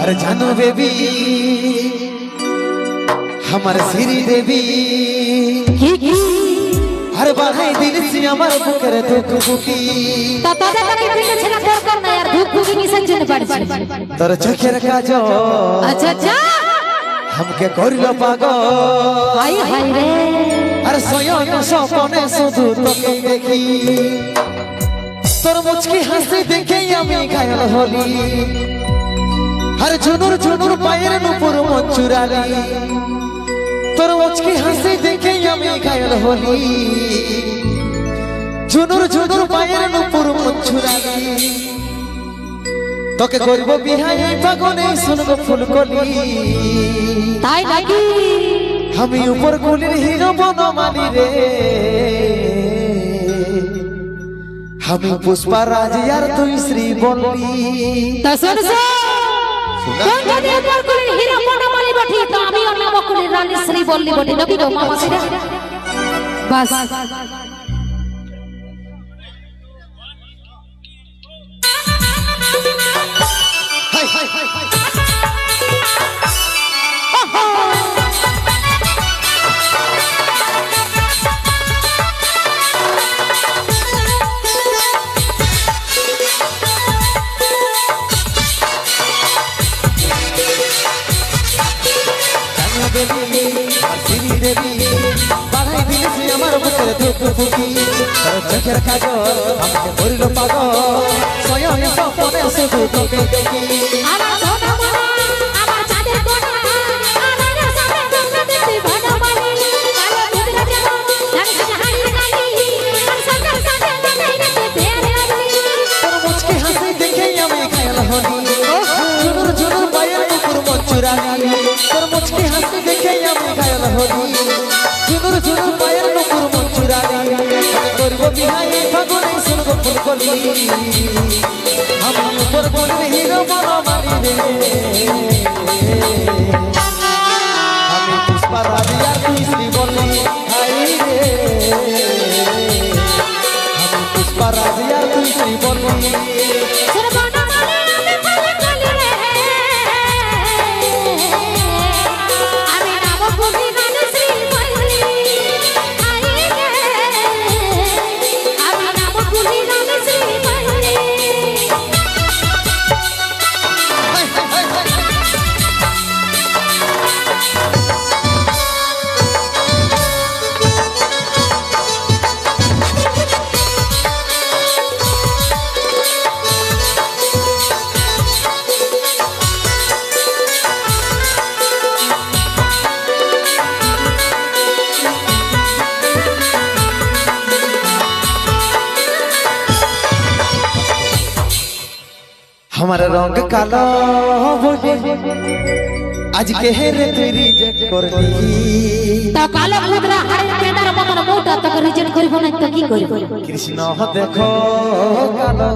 अरे जानो बेबी हमारे श्री देवी हर बढ़ाई दिल से हमार बुकर दुख बुकी ताता के दिल छला तोर करना यार दुख बुकी किसन जन पड़छ तोर चखेर काजो अच्छा अच्छा हमके करिलो पागल हाय हाय रे अरे सोयन सपने শুধু তোকে দেখি তোর মুচকি হাসি দেখে আমি ঘায়ল হলি हर झुनुर झुनुर पायर नुपुर मन चुराली तोर मुचकी हंसी देखे আমি ঘায়ল হলি झुनुर झुनुर पायर नुपुर मन चुराली তোকে করব বিহাই পাগলে শুনব ফুলকলি তাই নাকি আমি উপর কুলির হিরো বনমালী রে আমি পুষ্পা রাজ আর তুই শ্রী বললি তা শুন কোন যদি উপর কুলির হিরো বনমালী বঠি তো আমি অন্য কুলির রানী শ্রী বললি বলি নবী গো মামা সিরা বাস হাই হাই হাই হাই বাধাই দিয়েছি আমার বুকের দুঃখ ফুকি তোর চোখের কাজল আমাকে করিল পাগল স্বয়ং স্বপ্নে শুধু তোকে দেখি আমার সোনা মনা আমার চাঁদের কোনা আমার সামনে তোমরা দেখতে বনমালী কালো দুধরা যেন লাগছে হাড়ি কালি আর সকাল সকাল দেখতে ফেরে আলি তোর মুচকি হাসি দেখে আমি ঘায়ল হলি ঝুনুর ঝুনুর পায়ের নুপুর মন চুরালি তোর মুচকি হাসি দেখে আমি ঘায়ল হলি ঝুনুর ঝুনুর পায়ের নুপুর মন চুরালি আমি করব বিহাই পাগলে শুনব ফুলকলি আমি উপর কুলির হিরো বনমালী রে আমি পুষ্পা রাজ আর তুই শ্রী বললি হাই রে আমি পুষ্পা রাজ আর তুই শ্রী বললি সুর বনমালী আমি ফুল কলি রে আমি নাম কুলি রানী শ্রী বললি হাই রে আমি নাম কুলি রানী শ্রী বললি हमारा रंग कालो बोले आज के हेरे तुई रिजेक्ट करली তা কালো মুদ্রা হাড়ের পেদার মতন মোটা তোকে রিজেক্ট করিব না তো কি করিব कृष्ण देखो कालो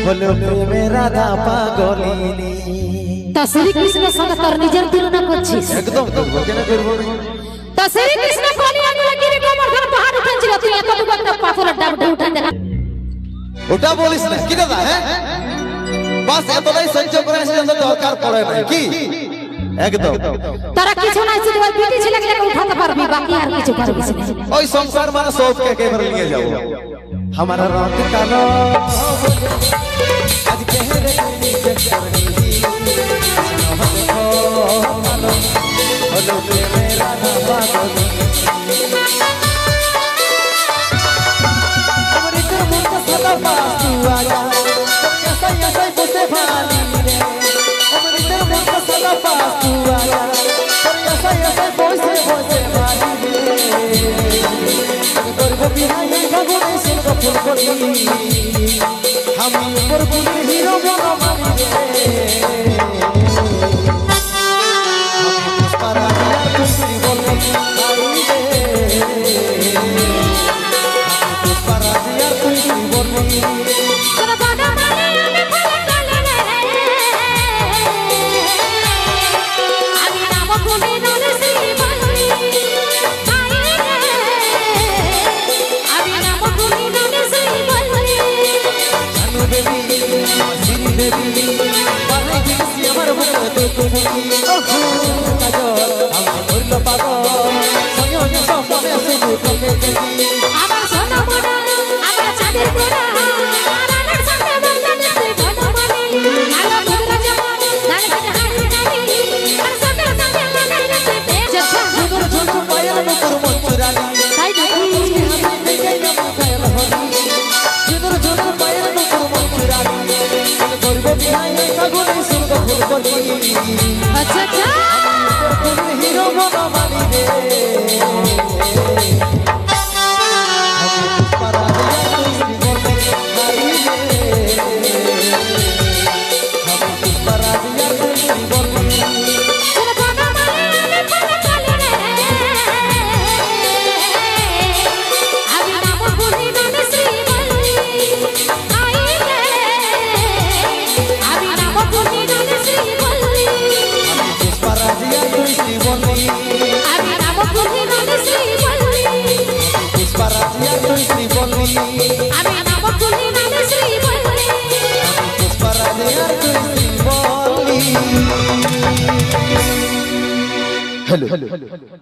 बोलो प्रेमे राधा पागलिनी তা শ্রী কৃষ্ণ সঙ্গে তোর নিজের তুলনা করছিস एकदम करबो केन करबो তা শ্রী কৃষ্ণ কলি আগুলা গিরি গোবর্ধন পাহাড় উঠেছিল তুই এত দূর একটা পাথরের ডাবটা উঠা দেখা ওটা বলিস না কি দাদা হ্যাঁ বাস এতটাই সহ্য করে আসলে দরকার পড়ে না কি একদম তারা কিছু নাই শুধু ওই পিটি ছেলেকে উঠাতে পারবি বাকি আর কিছু পারবি না ওই সংসার মানে সব কে একেবারে নিয়ে যাব हमारा रंग कालो आज के हेरे रिजेक्ट करली बोलो प्रेमे राधा पागलिनी अमृतर मुंड सदा पास तू आजा ऐसा ऐसा बोसे भाली रे अमृतर मुंड सदा पास तू आजा ऐसा ऐसा बोसे बोसे भाली रे करब बिहाई भगवान सुनब फुलकली हम ऊपर कुली हीरो बनमाली रे हम पुष्पा राज यार तुई श्री बोलली हाय रे हम पुष्पा राज यार तुई श्री बोलली সুর বনমালী আমি ফুল কলি রে আমি নাম কুলি রানী শ্রী বললি হাই রে আমি নাম কুলি রানী শ্রী বললি দেবী বানাই দিয়েছি আমার বুকে দুঃখ বুকি ওহো কাজল আমার করল পাগল সঙ্গে সঙ্গে স্বপ্নে শুধু তোকে দেখি আমার সোনা মোনা আমার চাঁদের কোনা রানার সাথে বন্ধা দেখতে বনমালি আলো দুধরা যেমন দাঁড়িয়ে হাড়ি গালি আর সকাল সকাল লাগাই দেখতে বেজা ঝুনুর ঝুনুর পায়ের মুকুর মঞ্চুরানি তাই দেখি দেখাই না মুখায় হরি ঝুনুর ঝুনুর পায়ের মুকুর মঞ্চুরানি করবো বিহাই কাগুনে সুন্দর ফুল করি আচ্ছা আচ্ছা তুমি হিরো মনা মানি রে চল বনমালি আমি কোনা চলে রে আমি নাম ভুলি মানে শ্রীবল্লী আই রে আমি নাম ভুলি মানে শ্রীবল্লী পুষ্পারাজিয়া তুই শ্রীবল্লী আমি নাম ভুলি মানে শ্রীবল্লী পুষ্পারাজিয়া তুই শ্রীবল্লী আমি নাম ভুলি মানে শ্রীবল্লী পুষ্পারাজিয়া তুই শ্রীবল্লী হ্যালো